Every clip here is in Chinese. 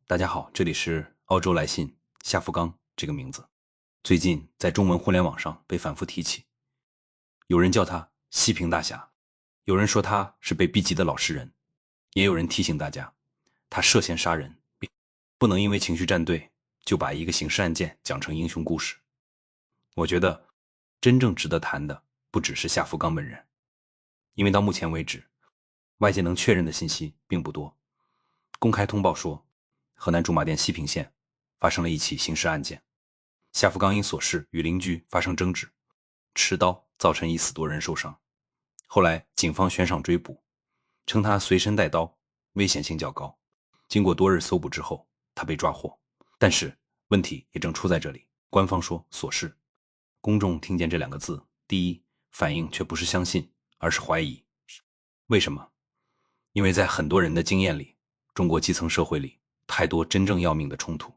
大家好，这里是澳洲来信夏福刚这个名字，最近在中文互联网上被反复提起。有人叫他西平大侠，有人说他是被逼急的老实人，也有人提醒大家，他涉嫌杀人，不能因为情绪站队就把一个刑事案件讲成英雄故事。我觉得真正值得谈的不只是夏福刚本人，因为到目前为止，外界能确认的信息并不多。公开通报说，河南驻马店西平县发生了一起刑事案件，夏福刚因琐事与邻居发生争执，持刀造成1死多人受伤。后来警方悬赏追捕，称他随身带刀，危险性较高。经过多日搜捕之后，他被抓获。但是问题也正出在这里，官方说琐事，公众听见这2个字，第一反应却不是相信，而是怀疑。为什么？因为在很多人的经验里，中国基层社会里太多真正要命的冲突，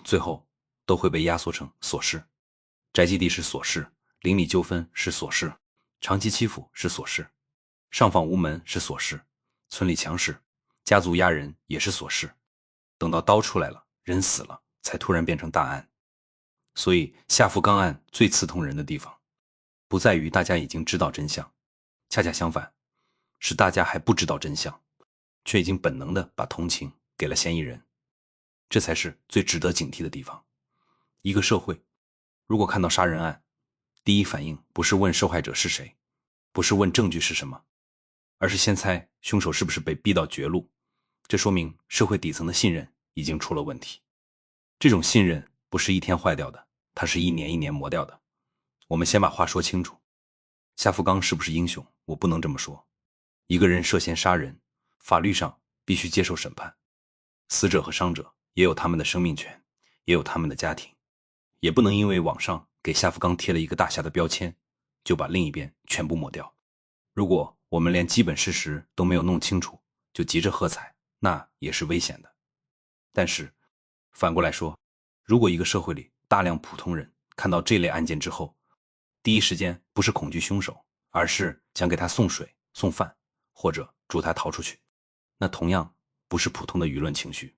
最后都会被压缩成琐事。宅基地是琐事，邻里纠纷是琐事，长期欺负是琐事，上访无门是琐事，村里强势，家族压人也是琐事。等到刀出来了，人死了，才突然变成大案。所以夏福刚案最刺痛人的地方，不在于大家已经知道真相，恰恰相反，是大家还不知道真相，却已经本能地把同情给了嫌疑人。这才是最值得警惕的地方。一个社会如果看到杀人案，第一反应不是问受害者是谁，不是问证据是什么，而是先猜凶手是不是被逼到绝路。这说明社会底层的信任已经出了问题。这种信任不是一天坏掉的，它是一年一年磨掉的。我们先把话说清楚，夏福刚是不是英雄，我不能这么说。一个人涉嫌杀人，法律上必须接受审判，死者和伤者也有他们的生命权，也有他们的家庭，也不能因为网上给夏福刚贴了一个大侠的标签，就把另一边全部抹掉。如果我们连基本事实都没有弄清楚，就急着喝彩，那也是危险的。但是反过来说，如果一个社会里大量普通人看到这类案件之后，第一时间不是恐惧凶手，而是想给他送水送饭，或者助他逃出去，那同样不是普通的舆论情绪。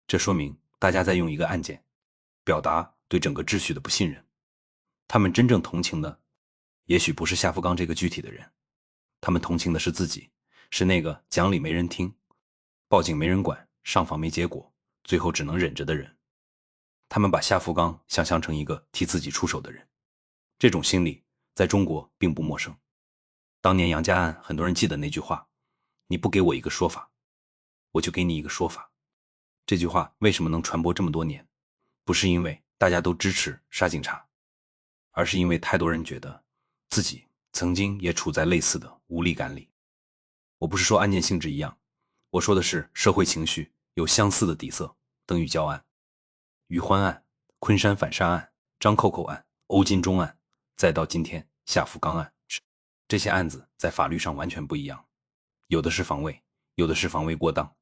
这说明大家在用一个案件表达对整个秩序的不信任。他们真正同情的也许不是夏福刚这个具体的人，他们同情的是自己，是那个讲理没人听，报警没人管，上访没结果，最后只能忍着的人。他们把夏福刚想象成一个替自己出手的人，这种心理在中国并不陌生。当年杨家案，很多人记得那句话，你不给我一个说法，我就给你一个说法。这句话为什么能传播这么多年？不是因为大家都支持杀警察，而是因为太多人觉得自己曾经也处在类似的无力感里。我不是说案件性质一样，我说的是社会情绪有相似的底色。邓玉娇案、余欢案、昆山反杀案、张扣扣案、欧金钟案，再到今天夏福刚案，这些案子在法律上完全不一样，有的是防卫，有的是防卫过当，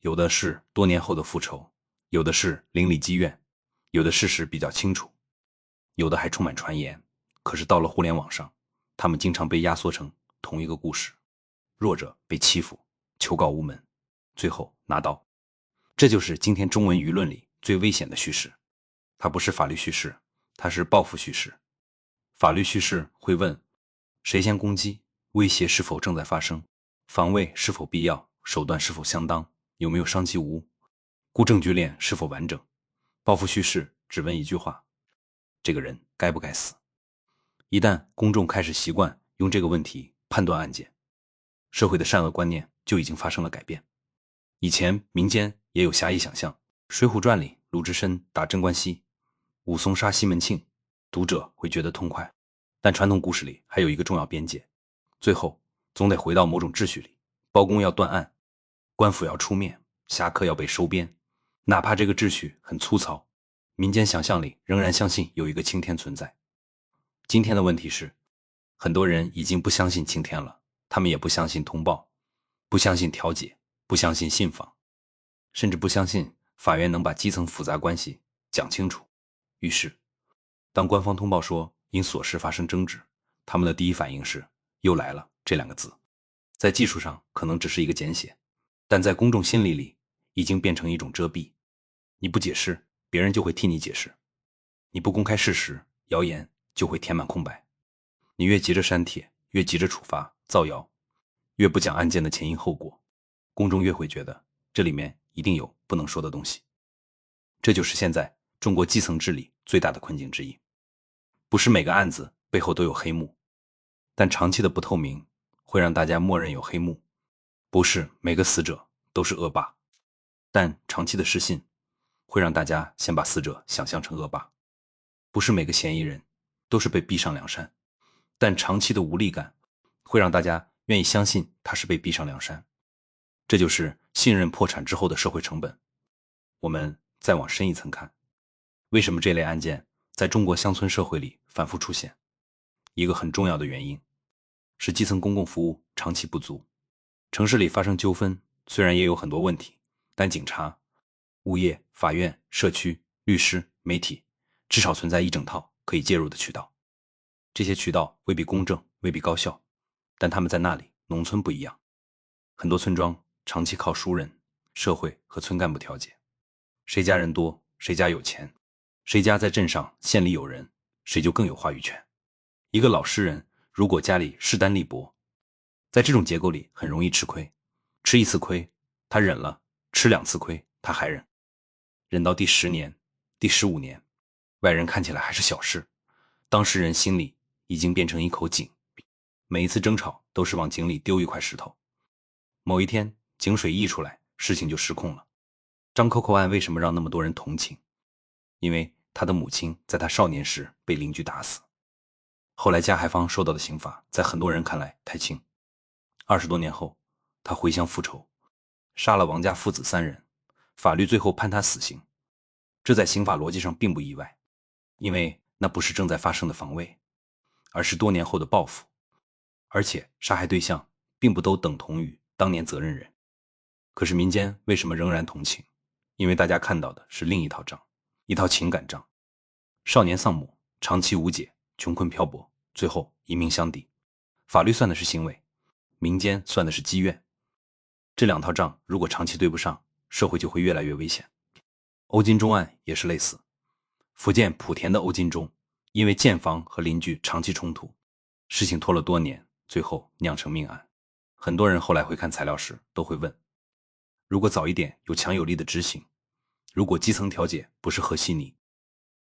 有的是多年后的复仇，有的是邻里积怨，有的事实比较清楚，有的还充满传言。可是到了互联网上，他们经常被压缩成同一个故事，弱者被欺负，求告无门，最后拿刀。这就是今天中文舆论里最危险的叙事。它不是法律叙事，它是报复叙事。法律叙事会问谁先攻击，威胁是否正在发生，防卫是否必要，手段是否相当，有没有伤及无辜，顾证据链是否完整。报复叙事只问一句话，这个人该不该死。一旦公众开始习惯用这个问题判断案件，社会的善恶观念就已经发生了改变。以前民间也有侠义想象，《水浒传》里鲁智深打镇关西，武松杀西门庆，读者会觉得痛快。但传统故事里还有一个重要边界，最后总得回到某种秩序里，包公要断案，官府要出面，侠客要被收编，哪怕这个秩序很粗糙，民间想象里仍然相信有一个青天存在。今天的问题是，很多人已经不相信青天了，他们也不相信通报，不相信调解，不相信信访，甚至不相信法院能把基层复杂关系讲清楚。于是当官方通报说因琐事发生争执，他们的第一反应是又来了这2个字。在技术上可能只是一个简写，但在公众心理里已经变成一种遮蔽。你不解释，别人就会替你解释；你不公开事实，谣言就会填满空白。你越急着删帖，越急着处罚、造谣，越不讲案件的前因后果，公众越会觉得这里面一定有不能说的东西。这就是现在中国基层治理最大的困境之一。不是每个案子背后都有黑幕，但长期的不透明会让大家默认有黑幕。不是每个死者都是恶霸，但长期的失信会让大家先把死者想象成恶霸。不是每个嫌疑人都是被逼上梁山，但长期的无力感会让大家愿意相信他是被逼上梁山。这就是信任破产之后的社会成本。我们再往深一层看，为什么这类案件在中国乡村社会里反复出现？一个很重要的原因是基层公共服务长期不足。城市里发生纠纷虽然也有很多问题，但警察、物业、法院、社区、律师、媒体至少存在一整套可以介入的渠道。这些渠道未必公正，未必高效，但他们在那里。农村不一样，很多村庄长期靠熟人、社会和村干部调解，谁家人多，谁家有钱，谁家在镇上县里有人，谁就更有话语权。一个老实人如果家里势单力薄，在这种结构里很容易吃亏。吃一次亏他忍了，吃2次亏他还忍，忍到第10年、第15年，外人看起来还是小事，当事人心里已经变成一口井，每一次争吵都是往井里丢一块石头。某一天井水溢出来，事情就失控了。张扣扣案为什么让那么多人同情？因为他的母亲在他少年时被邻居打死，后来加害方受到的刑罚在很多人看来太轻。20多年后他回乡复仇，杀了王家父子3人，法律最后判他死刑。这在刑法逻辑上并不意外，因为那不是正在发生的防卫，而是多年后的报复。而且杀害对象并不都等同于当年责任人。可是民间为什么仍然同情？因为大家看到的是另一套账，一套情感账。少年丧母，长期无解，穷困漂泊，最后一命相抵。法律算的是行为，民间算的是积怨。这2套账如果长期对不上，社会就会越来越危险。欧金钟案也是类似。福建莆田的欧金钟因为建房和邻居长期冲突，事情拖了多年，最后酿成命案。很多人后来回看材料时都会问，如果早一点有强有力的执行，如果基层调解不是和稀泥，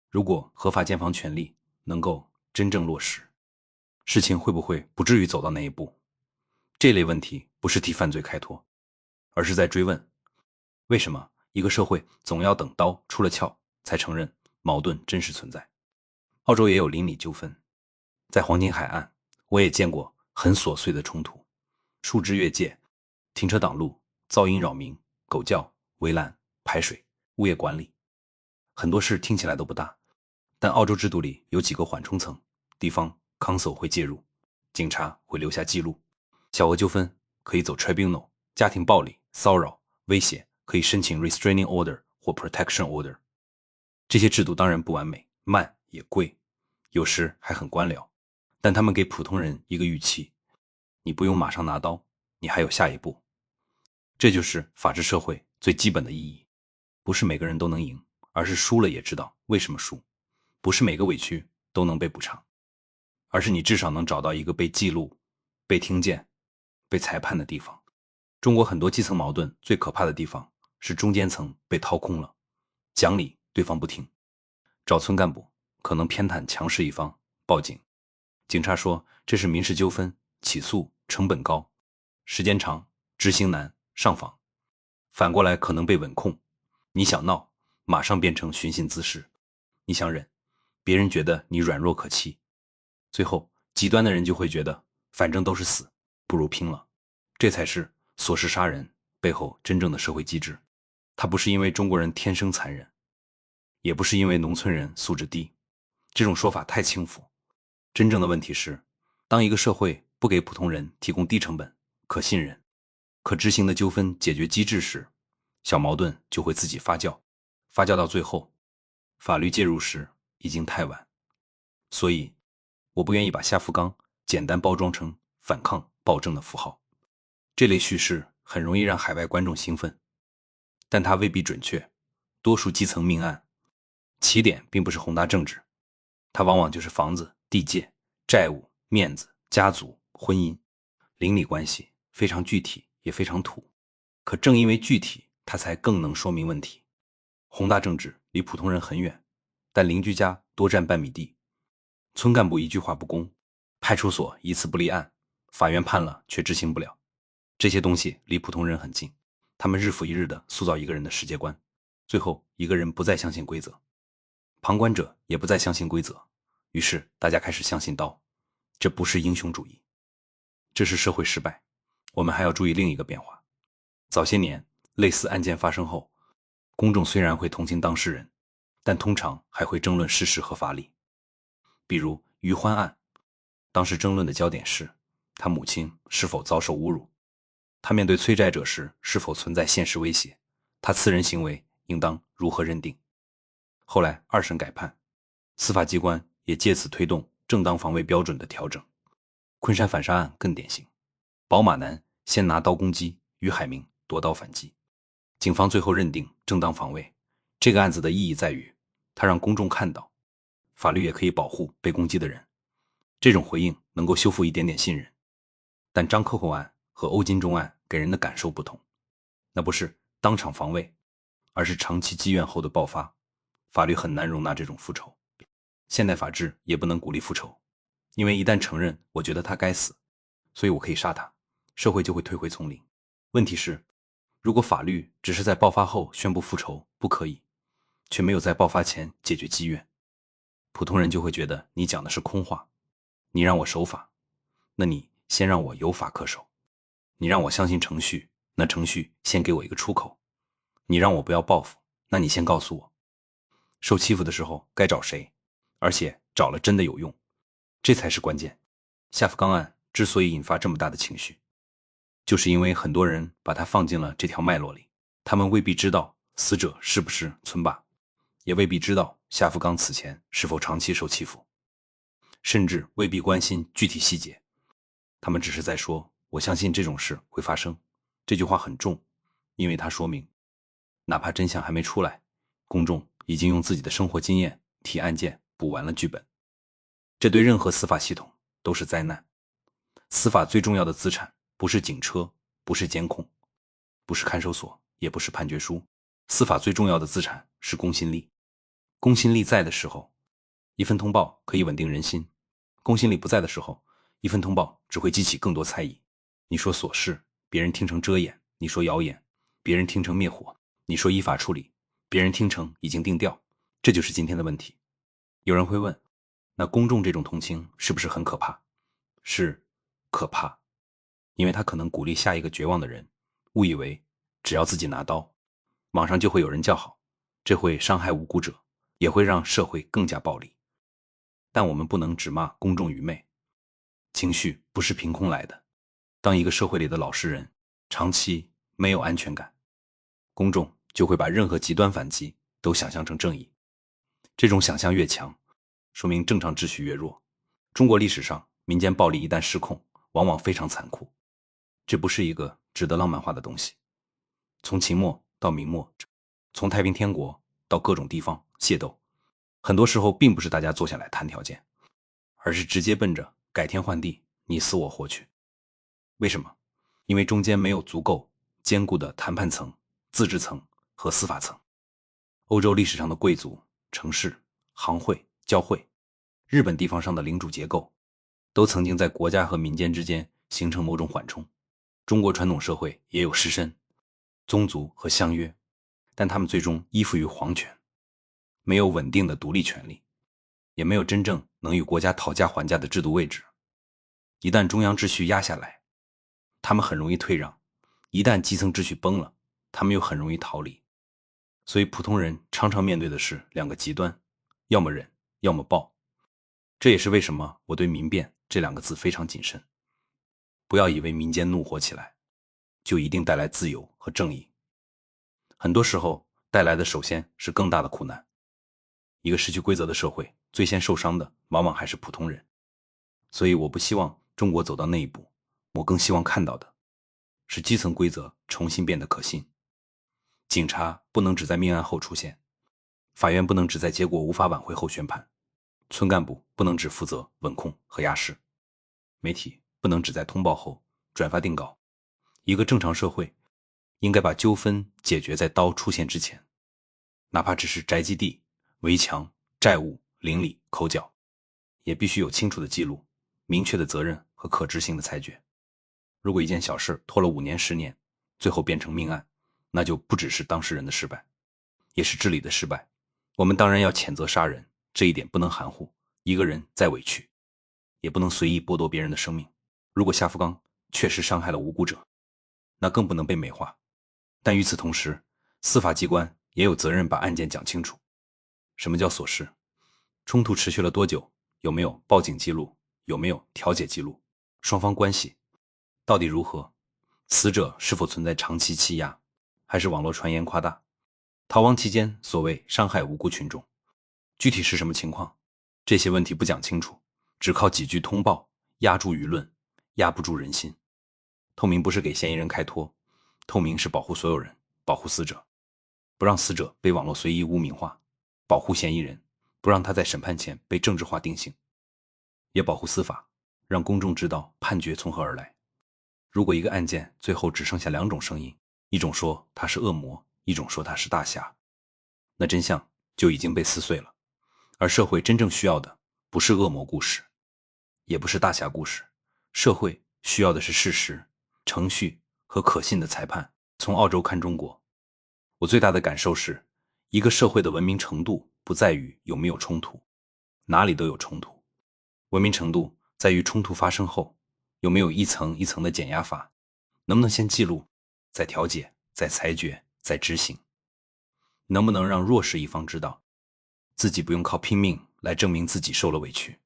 如果合法建房权利能够真正落实，事情会不会不至于走到那一步？这类问题不是替犯罪开脱，而是在追问，为什么一个社会总要等刀出了鞘才承认矛盾真实存在？澳洲也有邻里纠纷，在黄金海岸我也见过很琐碎的冲突，树枝越界、停车挡路、噪音扰民、狗叫、围栏、排水、物业管理，很多事听起来都不大，但澳洲制度里有几个缓冲层，地方 council 会介入，警察会留下记录，小额纠纷可以走 tribunal， 家庭暴力、骚扰、威胁可以申请 restraining order 或 protection order。 这些制度当然不完美，慢也贵，有时还很官僚，但他们给普通人一个预期，你不用马上拿刀，你还有下一步。这就是法治社会最基本的意义，不是每个人都能赢，而是输了也知道为什么输；不是每个委屈都能被补偿，而是你至少能找到一个被记录、被听见、被裁判的地方。中国很多基层矛盾最可怕的地方是中间层被掏空了，讲理对方不听，找村干部可能偏袒强势一方，报警，警察说这是民事纠纷，起诉成本高，时间长，执行难，上访。反过来可能被稳控，你想闹，马上变成寻衅滋事，你想忍，别人觉得你软弱可欺，最后极端的人就会觉得反正都是死，不如拼了。这才是琐事杀人背后真正的社会机制。它不是因为中国人天生残忍，也不是因为农村人素质低，这种说法太轻浮。真正的问题是，当一个社会不给普通人提供低成本、可信任、可执行的纠纷解决机制时，小矛盾就会自己发酵，发酵到最后，法律介入时已经太晚。所以，我不愿意把夏福刚简单包装成反抗暴政的符号。这类叙事很容易让海外观众兴奋，但它未必准确，多数基层命案，起点并不是宏大政治，它往往就是房子、地界、债务、面子、家族、婚姻、邻里关系，非常具体也非常土。可正因为具体，它才更能说明问题。宏大政治离普通人很远，但邻居家多占半米地，村干部一句话不公，派出所一次不立案，法院判了却执行不了。这些东西离普通人很近，他们日复一日地塑造一个人的世界观，最后一个人不再相信规则，旁观者也不再相信规则，于是大家开始相信刀。这不是英雄主义，这是社会失败。我们还要注意另一个变化。早些年类似案件发生后，公众虽然会同情当事人，但通常还会争论事实和法理。比如于欢案，当时争论的焦点是他母亲是否遭受侮辱，他面对催债者时是否存在现实威胁，他刺人行为应当如何认定。后来二审改判，司法机关也借此推动正当防卫标准的调整。昆山反杀案更典型，宝马男先拿刀攻击于海明，夺刀反击，警方最后认定正当防卫。这个案子的意义在于，它让公众看到法律也可以保护被攻击的人。这种回应能够修复一点点信任。但张扣扣案和欧金钟案给人的感受不同，那不是当场防卫，而是长期积怨后的爆发。法律很难容纳这种复仇，现代法治也不能鼓励复仇，因为一旦承认我觉得他该死，所以我可以杀他，社会就会退回丛林。问题是，如果法律只是在爆发后宣布复仇不可以，却没有在爆发前解决积怨，普通人就会觉得你讲的是空话。你让我守法，那你先让我有法可守；你让我相信程序，那程序先给我一个出口；你让我不要报复，那你先告诉我，受欺负的时候该找谁，而且找了真的有用，这才是关键。夏福冈案之所以引发这么大的情绪，就是因为很多人把它放进了这条脉络里，他们未必知道死者是不是村霸，也未必知道夏福冈此前是否长期受欺负，甚至未必关心具体细节。他们只是在说我相信这种事会发生，这句话很重，因为它说明哪怕真相还没出来，公众已经用自己的生活经验替案件补完了剧本。这对任何司法系统都是灾难。司法最重要的资产不是警车，不是监控，不是看守所，也不是判决书。司法最重要的资产是公信力。公信力在的时候，一份通报可以稳定人心；公信力不在的时候，一份通报只会激起更多猜疑。你说琐事，别人听成遮掩；你说谣言，别人听成灭火；你说依法处理，别人听成已经定调。这就是今天的问题。有人会问，那公众这种同情是不是很可怕？是可怕，因为它可能鼓励下一个绝望的人，误以为只要自己拿刀，网上就会有人叫好，这会伤害无辜者，也会让社会更加暴力。但我们不能只骂公众愚昧，情绪不是凭空来的。当一个社会里的老实人长期没有安全感，公众就会把任何极端反击都想象成正义。这种想象越强，说明正常秩序越弱。中国历史上民间暴力一旦失控，往往非常残酷，这不是一个值得浪漫化的东西。从秦末到明末，从太平天国到各种地方械斗，很多时候并不是大家坐下来谈条件，而是直接奔着改天换地，你死我活去。为什么？因为中间没有足够坚固的谈判层、自治层和司法层。欧洲历史上的贵族、城市、行会、教会，日本地方上的领主结构，都曾经在国家和民间之间形成某种缓冲。中国传统社会也有士绅、宗族和相约，但他们最终依附于皇权，没有稳定的独立权利，也没有真正能与国家讨价还价的制度位置。一旦中央秩序压下来，他们很容易退让；一旦基层秩序崩了，他们又很容易逃离。所以普通人常常面对的是两个极端，要么忍，要么暴。这也是为什么我对民变这两个字非常谨慎。不要以为民间怒火起来，就一定带来自由和正义。很多时候带来的首先是更大的苦难。一个失去规则的社会，最先受伤的往往还是普通人。所以我不希望中国走到那一步，我更希望看到的是基层规则重新变得可信。警察不能只在命案后出现，法院不能只在结果无法挽回后宣判，村干部不能只负责稳控和压事，媒体不能只在通报后转发定稿。一个正常社会应该把纠纷解决在刀出现之前，哪怕只是宅基地、围墙、债务、邻里、口角，也必须有清楚的记录、明确的责任和可执行的裁决。如果一件小事拖了5年、10年，最后变成命案，那就不只是当事人的失败，也是治理的失败。我们当然要谴责杀人，这一点不能含糊。一个人再委屈，也不能随意剥夺别人的生命。如果夏福刚确实伤害了无辜者，那更不能被美化。但与此同时，司法机关也有责任把案件讲清楚。什么叫琐事？冲突持续了多久？有没有报警记录？有没有调解记录？双方关系到底如何？死者是否存在长期欺压，还是网络传言夸大？逃亡期间所谓伤害无辜群众，具体是什么情况？这些问题不讲清楚，只靠几句通报压住舆论，压不住人心。透明不是给嫌疑人开脱，透明是保护所有人，保护死者，不让死者被网络随意污名化，保护嫌疑人，不让他在审判前被政治化定性，也保护司法，让公众知道判决从何而来。如果一个案件最后只剩下2种声音，一种说他是恶魔，一种说他是大侠，那真相就已经被撕碎了。而社会真正需要的不是恶魔故事，也不是大侠故事，社会需要的是事实、程序和可信的裁判。从澳洲看中国，我最大的感受是，一个社会的文明程度不在于有没有冲突，哪里都有冲突，文明程度在于冲突发生后有没有一层一层的减压法，能不能先记录，再调解，再裁决，再执行，能不能让弱势一方知道自己不用靠拼命来证明自己受了委屈，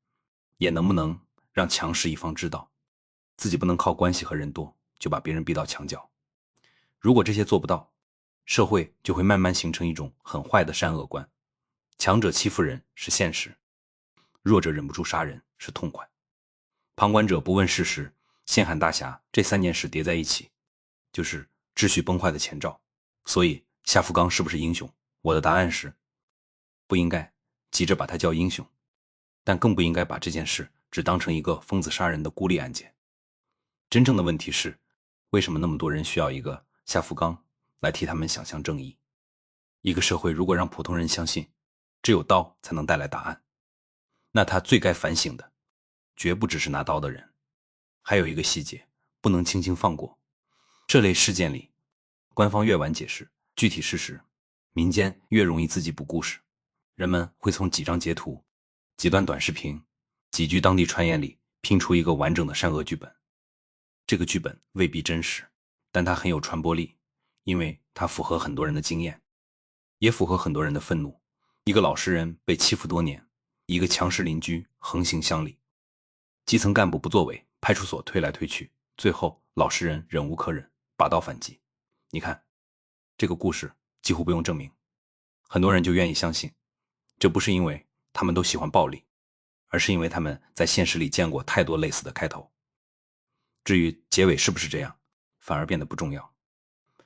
也能不能让强势一方知道自己不能靠关系和人多就把别人逼到墙角。如果这些做不到，社会就会慢慢形成一种很坏的善恶观，强者欺负人是现实，弱者忍不住杀人是痛快。旁观者不问事实，先喊大侠，这3件事叠在一起，就是秩序崩坏的前兆。所以夏福刚是不是英雄？我的答案是，不应该急着把他叫英雄，但更不应该把这件事只当成一个疯子杀人的孤立案件。真正的问题是，为什么那么多人需要一个夏福刚来替他们想象正义？一个社会如果让普通人相信只有刀才能带来答案，那他最该反省的绝不只是拿刀的人。还有一个细节不能轻轻放过，这类事件里，官方越晚解释具体事实，民间越容易自己补故事。人们会从几张截图、几段短视频、几句当地传言里拼出一个完整的善恶剧本。这个剧本未必真实，但它很有传播力，因为它符合很多人的经验，也符合很多人的愤怒。一个老实人被欺负多年，一个强势邻居横行乡里，基层干部不作为，派出所推来推去，最后老实人忍无可忍，拔刀反击。你看，这个故事几乎不用证明，很多人就愿意相信。这不是因为他们都喜欢暴力，而是因为他们在现实里见过太多类似的开头。至于结尾是不是这样，反而变得不重要。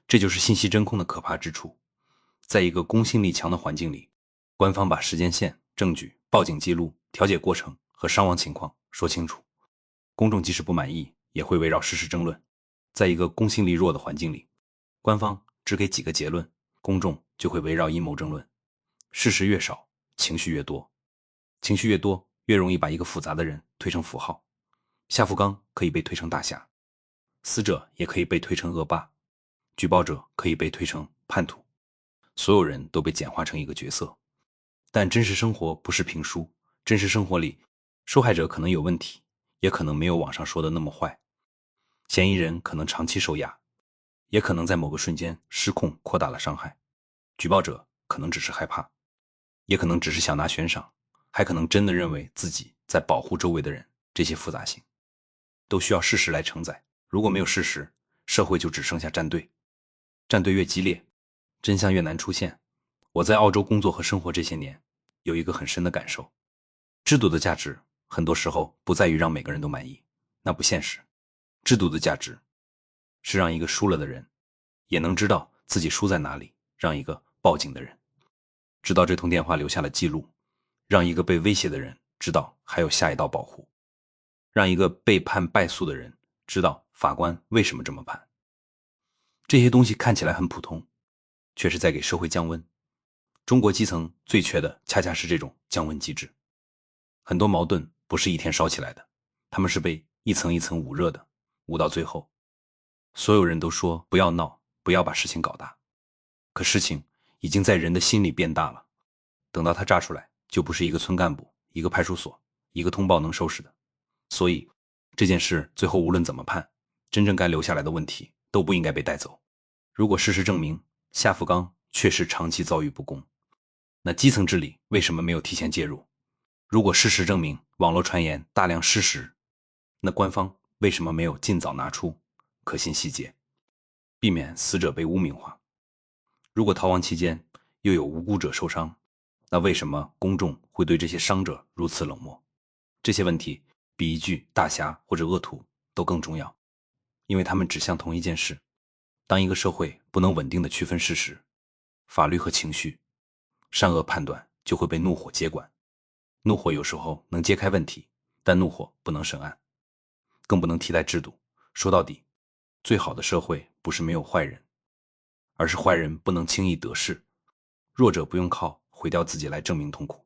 这就是信息真空的可怕之处。在一个公信力强的环境里，官方把时间线、证据、报警记录、调解过程和伤亡情况说清楚，公众即使不满意，也会围绕事实争论。在一个公信力弱的环境里，官方只给几个结论，公众就会围绕阴谋争论。事实越少，情绪越多，情绪越多，越容易把一个复杂的人推成符号。夏福刚可以被推成大侠，死者也可以被推成恶霸，举报者可以被推成叛徒，所有人都被简化成一个角色。但真实生活不是评书，真实生活里，受害者可能有问题，也可能没有网上说的那么坏。嫌疑人可能长期受压，也可能在某个瞬间失控扩大了伤害。举报者可能只是害怕，也可能只是想拿悬赏，还可能真的认为自己在保护周围的人。这些复杂性都需要事实来承载，如果没有事实，社会就只剩下站队。站队越激烈，真相越难出现。我在澳洲工作和生活这些年，有一个很深的感受，制度的价值很多时候不在于让每个人都满意，那不现实。制度的价值是让一个输了的人也能知道自己输在哪里，让一个报警的人知道这通电话留下了记录，让一个被威胁的人知道还有下一道保护，让一个被判败诉的人知道法官为什么这么判。这些东西看起来很普通，却是在给社会降温。中国基层最缺的恰恰是这种降温机制。很多矛盾不是一天烧起来的，他们是被一层一层捂热的，捂到最后，所有人都说不要闹，不要把事情搞大。可事情已经在人的心里变大了，等到它炸出来，就不是一个村干部、一个派出所、一个通报能收拾的。所以这件事最后无论怎么判，真正该留下来的问题都不应该被带走。如果事实证明夏福刚确实长期遭遇不公，那基层治理为什么没有提前介入？如果事实证明网络传言大量失实，那官方为什么没有尽早拿出可信细节，避免死者被污名化？如果逃亡期间又有无辜者受伤，那为什么公众会对这些伤者如此冷漠？这些问题比一句大侠或者恶徒都更重要，因为他们指向同一件事。当一个社会不能稳定的区分事实、法律和情绪，善恶判断就会被怒火接管。怒火有时候能揭开问题，但怒火不能审案，更不能替代制度。说到底，最好的社会不是没有坏人，而是坏人不能轻易得势，弱者不用靠毁掉自己来证明痛苦。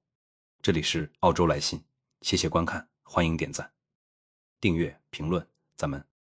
这里是澳洲来信，谢谢观看，欢迎点赞、订阅、评论，咱们